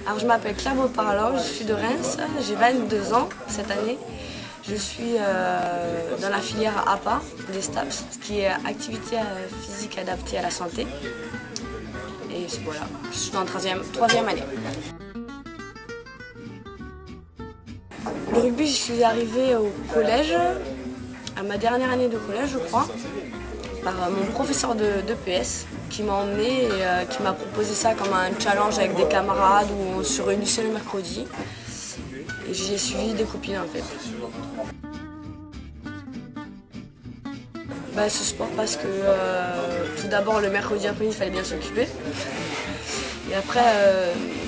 Alors je m'appelle Claire Beauparlant, je suis de Reims, j'ai 22 ans cette année. Je suis dans la filière APA des STAPS, ce qui est activité physique adaptée à la santé. Et voilà, je suis dans la troisième année. Le rugby, je suis arrivée au collège, à ma dernière année de collège je crois, par mon professeur de PS qui m'a emmenée et qui m'a proposé ça comme un challenge avec des camarades où on se réunissait le mercredi. Et j'ai suivi des copines en fait. Ce sport parce que tout d'abord le mercredi après-midi il fallait bien s'occuper. Et après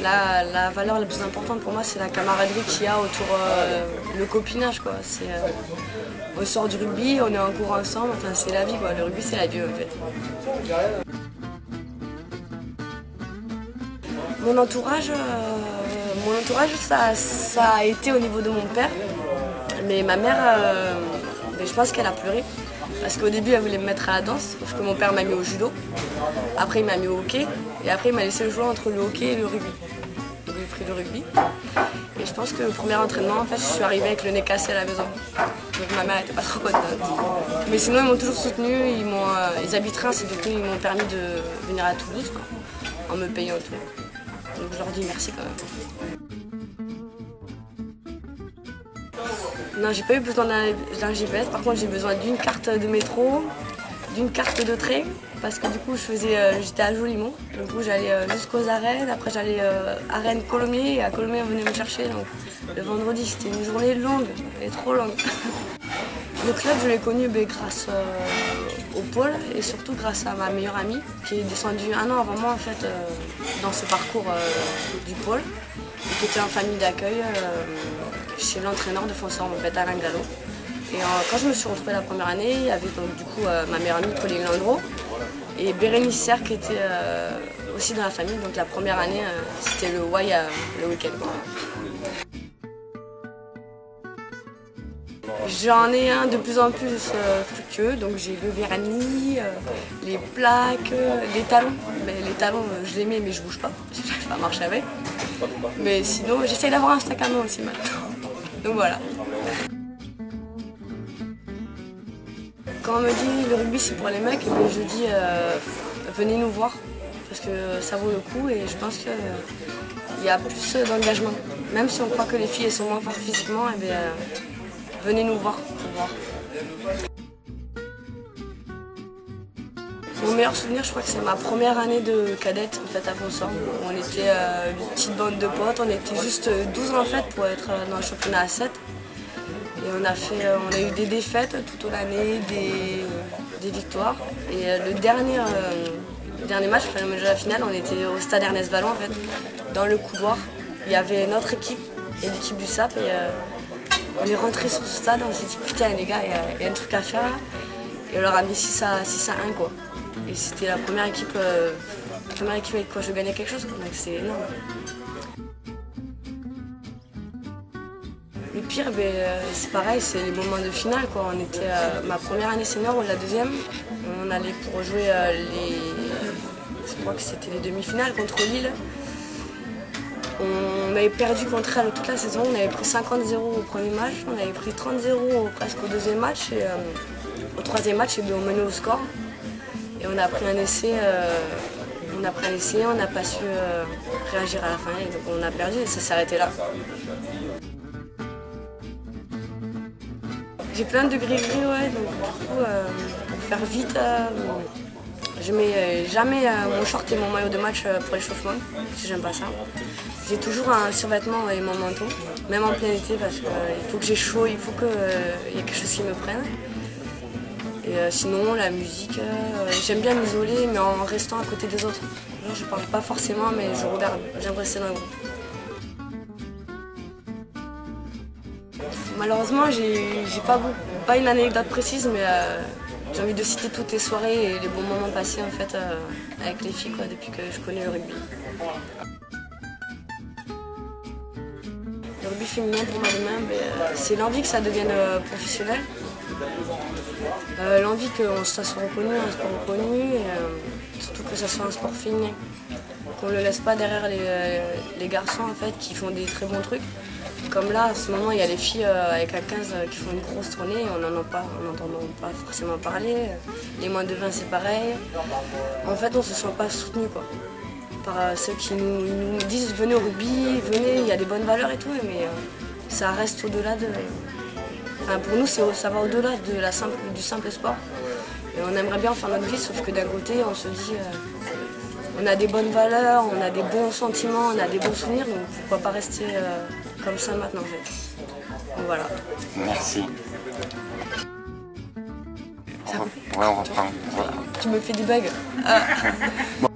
la valeur la plus importante pour moi c'est la camaraderie qu'il y a autour le copinage quoi. On sort du rugby, on est en cours ensemble, enfin c'est la vie quoi. Le rugby c'est la vie en fait. Mon entourage ça a été au niveau de mon père, mais ma mère, je pense qu'elle a pleuré. Parce qu'au début, elle voulait me mettre à la danse, parce que mon père m'a mis au judo. Après, il m'a mis au hockey. Et après, il m'a laissé le choix entre le hockey et le rugby. Donc, j'ai pris le rugby. Et je pense que le premier entraînement, en fait, je suis arrivée avec le nez cassé à la maison. Donc, ma mère n'était pas trop contente. Mais sinon, ils m'ont toujours soutenue. Ils habitent Reims et du coup, ils m'ont permis de venir à Toulouse, quoi, en me payant tout. Donc, je leur dis merci quand même. Non, j'ai pas eu besoin d'un GPS, par contre j'ai besoin d'une carte de métro, d'une carte de train, parce que du coup j'étais à Jolimont, du coup j'allais jusqu'aux arènes, après j'allais à Rennes-Colomiers, et à Colomiers on venait me chercher, donc le vendredi c'était une journée longue, et trop longue. Le club je l'ai connu grâce au pôle et surtout grâce à ma meilleure amie qui est descendue un an avant moi en fait dans ce parcours du pôle, et qui était en famille d'accueil chez l'entraîneur de Fonsan, en fait, Alain Gallo. Et quand je me suis retrouvée la première année, il y avait donc, du coup ma meilleure amie Pauline Landreau et Bérénice Serre qui était aussi dans la famille. Donc la première année, c'était le Y le week-end. J'en ai un de plus en plus fructueux, donc j'ai le vernis, les plaques, les talons. Mais les talons, je les mets mais je bouge pas, parce que je n'arrive pas à marcher avec. Mais sinon, j'essaye d'avoir un sac à main aussi maintenant. Donc voilà. Quand on me dit le rugby c'est pour les mecs, je dis venez nous voir parce que ça vaut le coup et je pense qu'il y a plus d'engagement. Même si on croit que les filles elles sont moins fortes physiquement, venez nous voir pour voir. Mon meilleur souvenir, je crois que c'est ma première année de cadette en fait, à Fonsan. On était une petite bande de potes, on était juste 12 en fait pour être dans le championnat à 7. Et on a eu des défaites tout au long de l'année, des victoires. Et le dernier match, enfin, le match de la finale, on était au stade Ernest Vallon en fait, dans le couloir. Il y avait notre équipe et l'équipe du SAP. Et, on est rentré sur ce stade, on s'est dit putain les gars, il y a un truc à faire là. Et on leur a mis 6 à 1 quoi. Et c'était la première équipe avec quoi je gagnais quelque chose, donc c'est énorme. Le pire, c'est pareil, c'est les moments de finale quoi. On était ma première année senior ou la deuxième, on allait pour jouer je crois que c'était les demi-finales contre Lille. On avait perdu contre elle toute la saison, on avait pris 50-0 au premier match, on avait pris 30-0 presque au deuxième match et au troisième match on menait au score. Et on a pris un essai, on n'a pas su réagir à la fin et donc on a perdu et ça s'est arrêté là. J'ai plein de gris-gris, ouais, donc du coup, pour faire vite, je mets jamais mon short et mon maillot de match pour l'échauffement, parce que j'aime pas ça. J'ai toujours un survêtement et mon manteau, même en plein été, parce qu'il faut que j'ai chaud, il faut qu'il y ait quelque chose qui me prenne. Et sinon, la musique, j'aime bien m'isoler, mais en restant à côté des autres. Genre, je parle pas forcément, mais je regarde, j'aime rester dans le groupe. Malheureusement, j'ai pas une anecdote précise, mais j'ai envie de citer toutes les soirées et les bons moments passés en fait, avec les filles quoi, depuis que je connais le rugby. Le rugby féminin pour moi demain, c'est l'envie que ça devienne professionnel. L'envie que ça soit reconnu, un sport reconnu, et surtout que ça soit un sport féminin. qu'on ne le laisse pas derrière les garçons en fait, qui font des très bons trucs. Comme là, en ce moment, il y a les filles avec la 15 qui font une grosse tournée, on n'entend pas forcément parler. Les moins de 20, c'est pareil. En fait, on ne se sent pas soutenu quoi, par ceux qui nous disent venez au rugby, venez, il y a des bonnes valeurs et tout, mais ça reste au-delà de... Enfin, pour nous, ça va au-delà du simple sport. Et on aimerait bien faire notre vie, sauf que d'un côté, on se dit on a des bonnes valeurs, on a des bons sentiments, on a des bons souvenirs, donc pourquoi pas rester comme ça maintenant en fait. Donc voilà. Merci. Ça Ouais, on reprend. Voilà. Tu me fais des bagues. Bon,